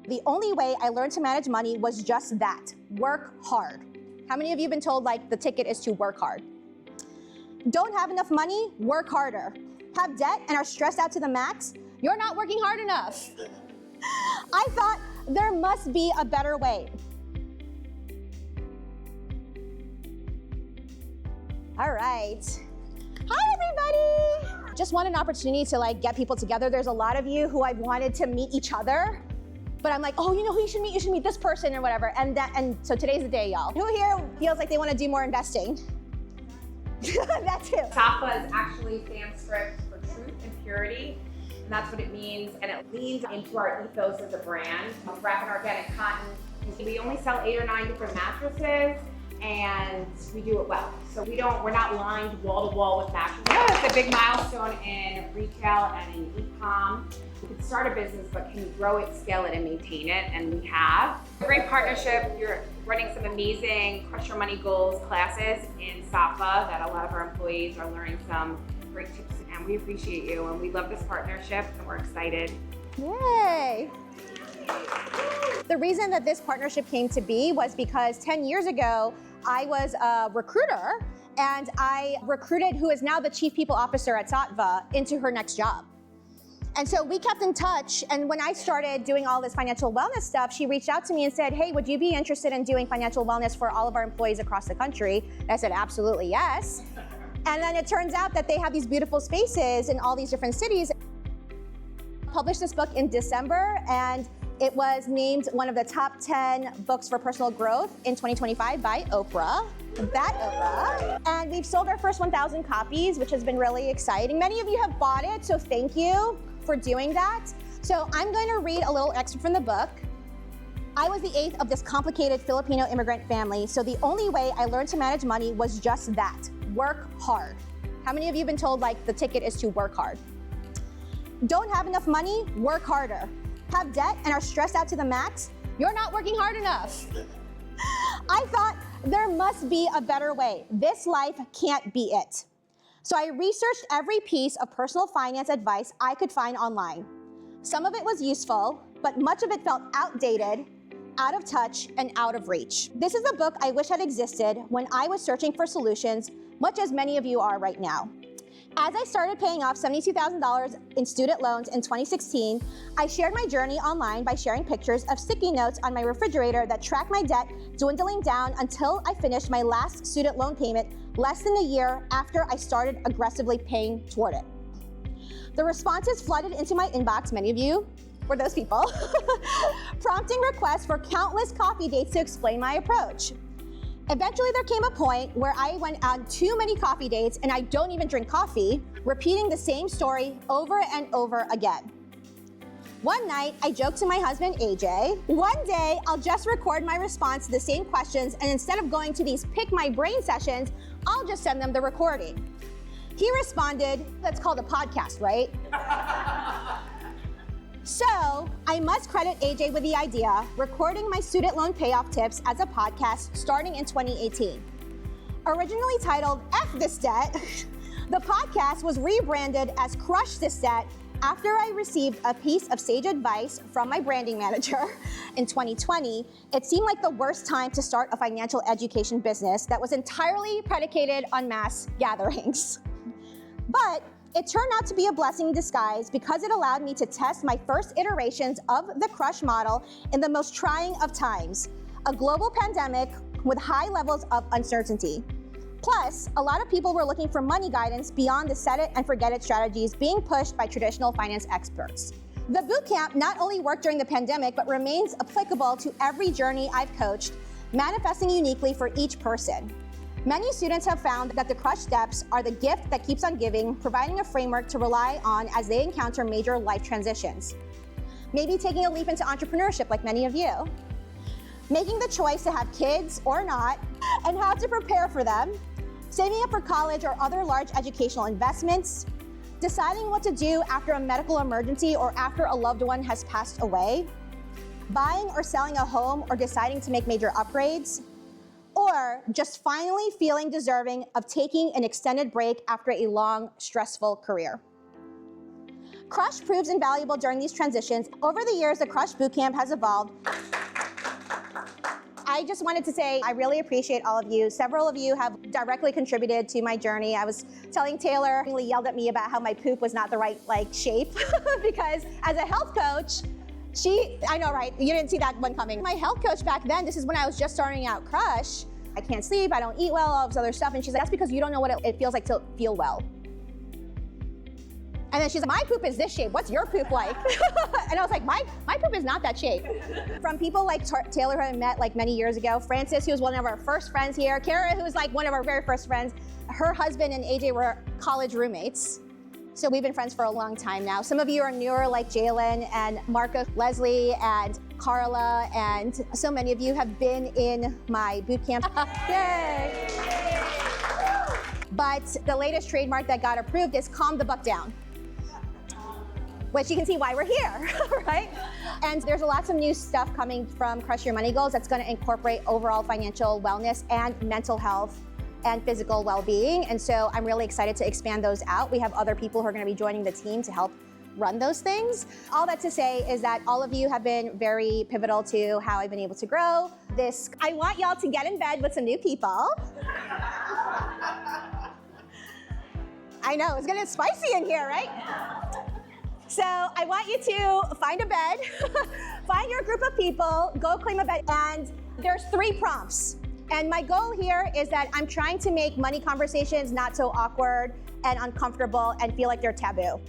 The only way I learned to manage money was just that, work hard. How many of you have been told like the ticket is to work hard? Don't have enough money? Work harder. Have debt and are stressed out to the max? You're not working hard enough. I thought there must be a better way. All right. Hi, everybody. Just want an opportunity to like get people together. There's a lot of you who I've wanted to meet each other, but I'm like, oh, you know who you should meet? You should meet this person or whatever. And so today's the day, y'all. Who here feels like they want to do more investing? That too. Saatva is actually Sanskrit for truth and purity, and that's what it means. And it leans into our ethos as a brand. We wrap in organic cotton. We only sell 8 or 9 different mattresses, and we do it well. So we're not lined wall to wall with mattresses. It's a big milestone in retail and in e-com. You can start a business, but can you grow it, scale it, and maintain it? And we have. A great partnership. You're running some amazing Crush Your Money Goals classes in Saatva that a lot of our employees are learning some great tips, and we appreciate you, and we love this partnership, and we're excited. Yay! The reason that this partnership came to be was because 10 years ago, I was a recruiter, and I recruited who is now the Chief People Officer at Saatva into her next job. And so we kept in touch, and when I started doing all this financial wellness stuff, she reached out to me and said, hey, would you be interested in doing financial wellness for all of our employees across the country? And I said, absolutely yes. And then it turns out that they have these beautiful spaces in all these different cities. I published this book in December, and it was named one of the top 10 books for personal growth in 2025 by Oprah. That Oprah. And we've sold our first 1,000 copies, which has been really exciting. Many of you have bought it, so thank you for doing that. So I'm going to read a little excerpt from the book. I was the 8th of this complicated Filipino immigrant family, so the only way I learned to manage money was just that, work hard. How many of you have been told like the ticket is to work hard? Don't have enough money? Work harder. Have debt and are stressed out to the max? You're not working hard enough. I thought there must be a better way. This life can't be it. So I researched every piece of personal finance advice I could find online. Some of it was useful, but much of it felt outdated, out of touch, and out of reach. This is a book I wish had existed when I was searching for solutions, much as many of you are right now. As I started paying off $72,000 in student loans in 2016, I shared my journey online by sharing pictures of sticky notes on my refrigerator that tracked my debt dwindling down until I finished my last student loan payment less than a year after I started aggressively paying toward it. The responses flooded into my inbox, many of you were those people, prompting requests for countless coffee dates to explain my approach. Eventually, there came a point where I went on too many coffee dates, and I don't even drink coffee, repeating the same story over and over again. One night, I joked to my husband, AJ, one day I'll just record my response to the same questions, and instead of going to these pick my brain sessions, I'll just send them the recording. He responded, that's called a podcast, right? So I must credit AJ with the idea, recording my student loan payoff tips as a podcast starting in 2018. Originally titled F This Debt, the podcast was rebranded as Crush This Debt after I received a piece of sage advice from my branding manager in 2020. It seemed like the worst time to start a financial education business that was entirely predicated on mass gatherings. But it turned out to be a blessing in disguise because it allowed me to test my first iterations of the Crush model in the most trying of times, a global pandemic with high levels of uncertainty. Plus, a lot of people were looking for money guidance beyond the set it and forget it strategies being pushed by traditional finance experts. The bootcamp not only worked during the pandemic, but remains applicable to every journey I've coached, manifesting uniquely for each person. Many students have found that the Crush steps are the gift that keeps on giving, providing a framework to rely on as they encounter major life transitions. Maybe taking a leap into entrepreneurship like many of you. Making the choice to have kids or not, and how to prepare for them. Saving up for college or other large educational investments. Deciding what to do after a medical emergency or after a loved one has passed away. Buying or selling a home or deciding to make major upgrades. Or just finally feeling deserving of taking an extended break after a long, stressful career. Crush proves invaluable during these transitions. Over the years, the Crush Bootcamp has evolved. I just wanted to say I really appreciate all of you. Several of you have directly contributed to my journey. I was telling Taylor, he yelled at me about how my poop was not the right shape because as a health coach, I know, right? You didn't see that one coming. My health coach back then, this is when I was just starting out Crush. I can't sleep, I don't eat well, all this other stuff. And she's like, that's because you don't know what it feels like to feel well. And then she's like, my poop is this shape. What's your poop like? And I was like, my poop is not that shape. From people like Taylor, who I met many years ago, Francis, who was one of our first friends here, Kara, who was one of our very first friends, her husband and AJ were college roommates. So we've been friends for a long time now. Some of you are newer, like Jalen and Marco, Leslie, and Carla, and so many of you have been in my boot camp. Yay! But the latest trademark that got approved is Calm the Buck Down, which you can see why we're here, right? And there's lots of new stuff coming from Crush Your Money Goals that's gonna incorporate overall financial wellness and mental health and physical well-being. And so I'm really excited to expand those out. We have other people who are gonna be joining the team to help run those things. All that to say is that all of you have been very pivotal to how I've been able to grow this. I want y'all to get in bed with some new people. I know, it's gonna get spicy in here, right? So I want you to find a bed, find your group of people, go claim a bed, and there's 3 prompts. And my goal here is that I'm trying to make money conversations not so awkward and uncomfortable and feel like they're taboo.